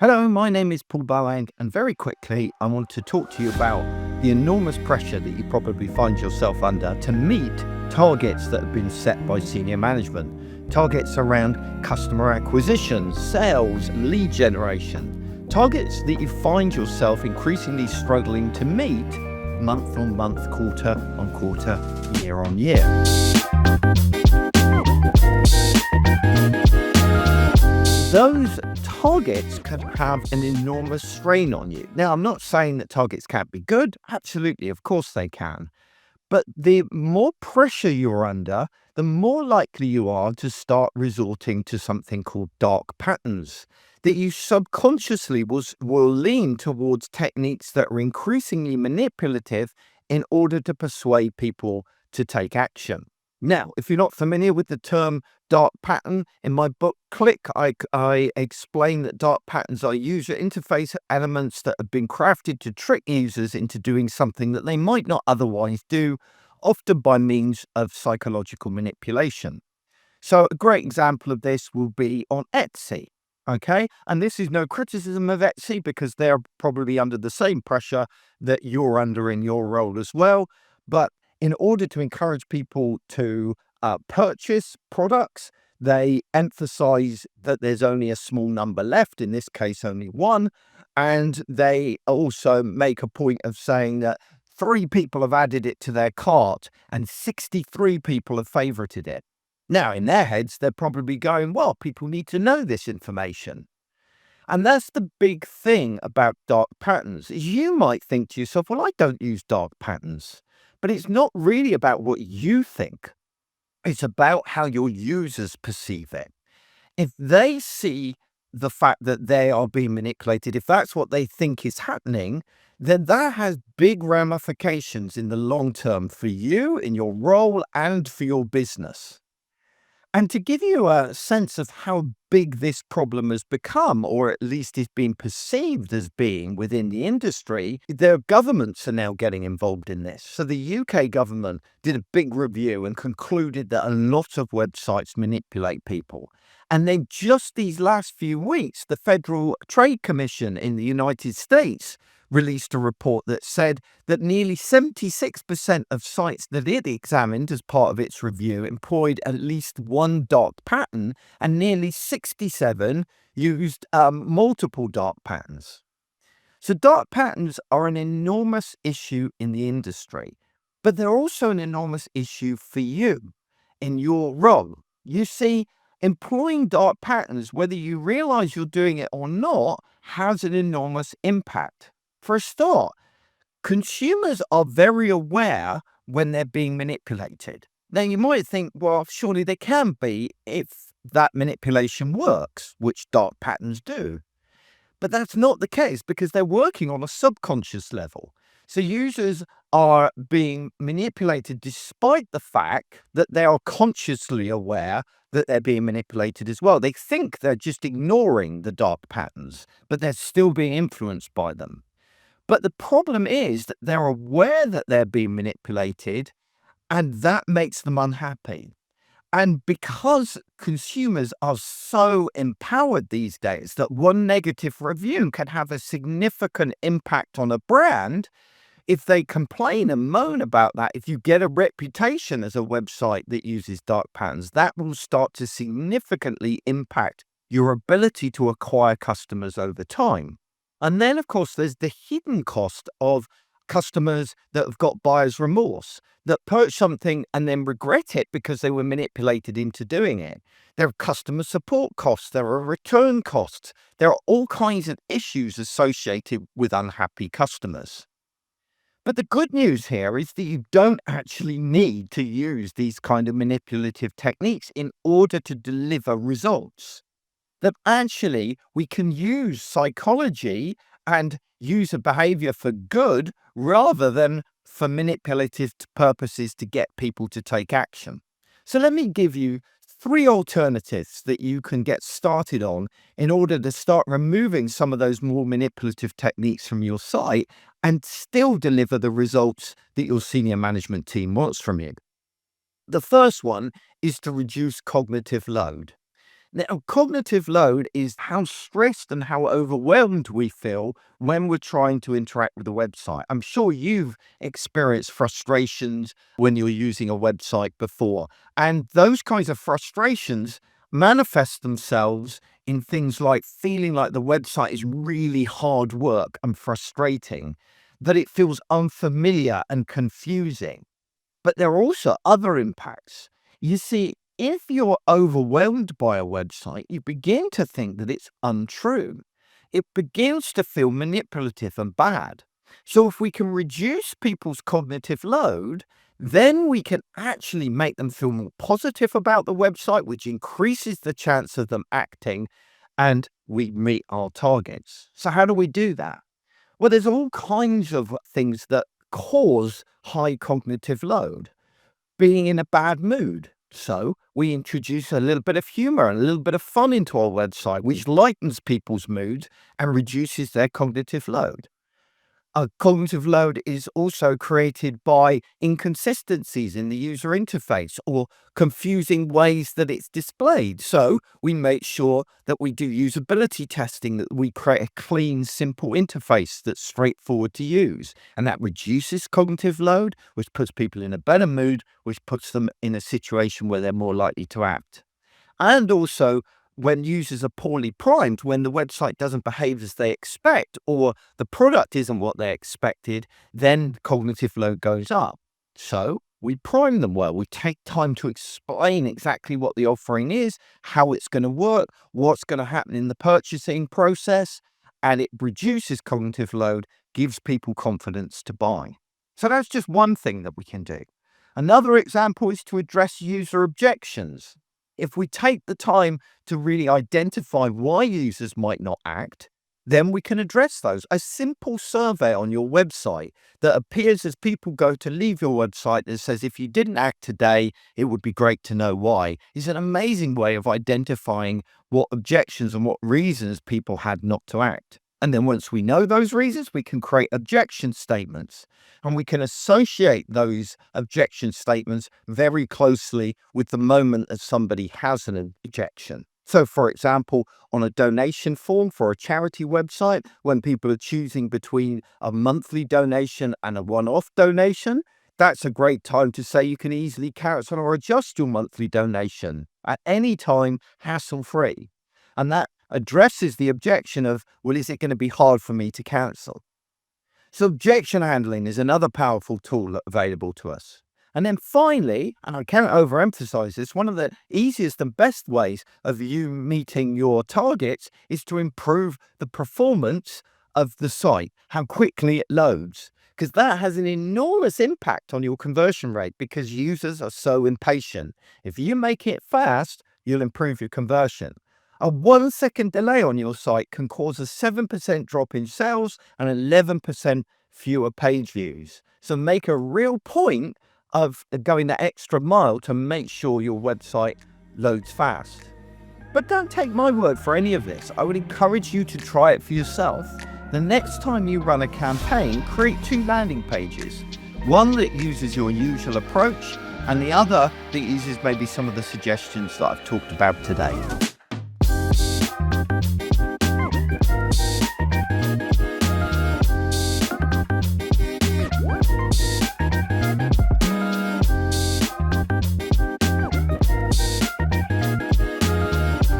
Hello, my name is Paul Boag, and very quickly, I want to talk to you about the enormous pressure that you probably find yourself under to meet targets that have been set by senior management. Targets around customer acquisition, sales, lead generation. Targets that you find yourself increasingly struggling to meet month on month, quarter on quarter, year on year. Those targets can have an enormous strain on you. Now, I'm not saying that targets can't be good. Absolutely, of course they can. But the more pressure you're under, the more likely you are to start resorting to something called dark patterns, that you subconsciously will lean towards techniques that are increasingly manipulative in order to persuade people to take action. Now, if you're not familiar with the term dark pattern, in my book, Click, I explain that dark patterns are user interface elements that have been crafted to trick users into doing something that they might not otherwise do, often by means of psychological manipulation. So a great example of this will be on Etsy. Okay. And this is no criticism of Etsy because they're probably under the same pressure that you're under in your role as well. But in order to encourage people to purchase products, they emphasize that there's only a small number left, in this case, only one. And they also make a point of saying that 3 people have added it to their cart and 63 people have favorited it. Now, in their heads, they're probably going, well, people need to know this information. And that's the big thing about dark patterns, is you might think to yourself, well, I don't use dark patterns. But it's not really about what you think. It's about how your users perceive it. If they see the fact that they are being manipulated, if that's what they think is happening, then that has big ramifications in the long term for you, in your role, and for your business. And to give you a sense of how big this problem has become, or at least is being perceived as being within the industry, their governments are now getting involved in this. So the UK government did a big review and concluded that a lot of websites manipulate people. And then just these last few weeks, the Federal Trade Commission in the United States released a report that said that nearly 76% of sites that it examined as part of its review employed at least one dark pattern, and nearly 67 used multiple dark patterns. So dark patterns are an enormous issue in the industry, but they're also an enormous issue for you in your role. You see, employing dark patterns, whether you realize you're doing it or not, has an enormous impact. For a start, consumers are very aware when they're being manipulated. Now, you might think, well, surely they can be if that manipulation works, which dark patterns do. But that's not the case because they're working on a subconscious level. So users are being manipulated despite the fact that they are consciously aware that they're being manipulated as well. They think they're just ignoring the dark patterns, but they're still being influenced by them. But the problem is that they're aware that they're being manipulated, and that makes them unhappy. And because consumers are so empowered these days that one negative review can have a significant impact on a brand, if they complain and moan about that, if you get a reputation as a website that uses dark patterns, that will start to significantly impact your ability to acquire customers over time. And then, of course, there's the hidden cost of customers that have got buyer's remorse, that purchase something and then regret it because they were manipulated into doing it. There are customer support costs. There are return costs. There are all kinds of issues associated with unhappy customers. But the good news here is that you don't actually need to use these kind of manipulative techniques in order to deliver results. That actually we can use psychology and user behavior for good rather than for manipulative purposes to get people to take action. So let me give you 3 alternatives that you can get started on in order to start removing some of those more manipulative techniques from your site and still deliver the results that your senior management team wants from you. The first one is to reduce cognitive load. Now, cognitive load is how stressed and how overwhelmed we feel when we're trying to interact with the website. I'm sure you've experienced frustrations when you're using a website before. And those kinds of frustrations manifest themselves in things like feeling like the website is really hard work and frustrating, that it feels unfamiliar and confusing. But there are also other impacts. You see, if you're overwhelmed by a website, you begin to think that it's untrue. It begins to feel manipulative and bad. So if we can reduce people's cognitive load, then we can actually make them feel more positive about the website, which increases the chance of them acting, and we meet our targets. So how do we do that? Well, there's all kinds of things that cause high cognitive load. Being in a bad mood. So we introduce a little bit of humor and a little bit of fun into our website, which lightens people's mood and reduces their cognitive load. A cognitive load is also created by inconsistencies in the user interface or confusing ways that it's displayed. So we make sure that we do usability testing, that we create a clean, simple interface that's straightforward to use. And that reduces cognitive load, which puts people in a better mood, which puts them in a situation where they're more likely to act. And also, when users are poorly primed, when the website doesn't behave as they expect, or the product isn't what they expected, then cognitive load goes up. So we prime them well. We take time to explain exactly what the offering is, how it's going to work, what's going to happen in the purchasing process, and it reduces cognitive load, gives people confidence to buy. So that's just one thing that we can do. Another example is to address user objections. If we take the time to really identify why users might not act, then we can address those. A simple survey on your website that appears as people go to leave your website that says, if you didn't act today, it would be great to know why, is an amazing way of identifying what objections and what reasons people had not to act. And then once we know those reasons, we can create objection statements, and we can associate those objection statements very closely with the moment that somebody has an objection. So, for example, on a donation form for a charity website, when people are choosing between a monthly donation and a one-off donation, that's a great time to say you can easily cancel or adjust your monthly donation at any time, hassle-free. And that addresses the objection of, well, is it going to be hard for me to cancel? So objection handling is another powerful tool available to us. And then finally, and I can't overemphasize this, one of the easiest and best ways of you meeting your targets is to improve the performance of the site, how quickly it loads, because that has an enormous impact on your conversion rate because users are so impatient. If you make it fast, you'll improve your conversion. A 1 second delay on your site can cause a 7% drop in sales and 11% fewer page views. So make a real point of going the extra mile to make sure your website loads fast. But don't take my word for any of this. I would encourage you to try it for yourself. The next time you run a campaign, create 2 landing pages. One that uses your usual approach and the other that uses maybe some of the suggestions that I've talked about today.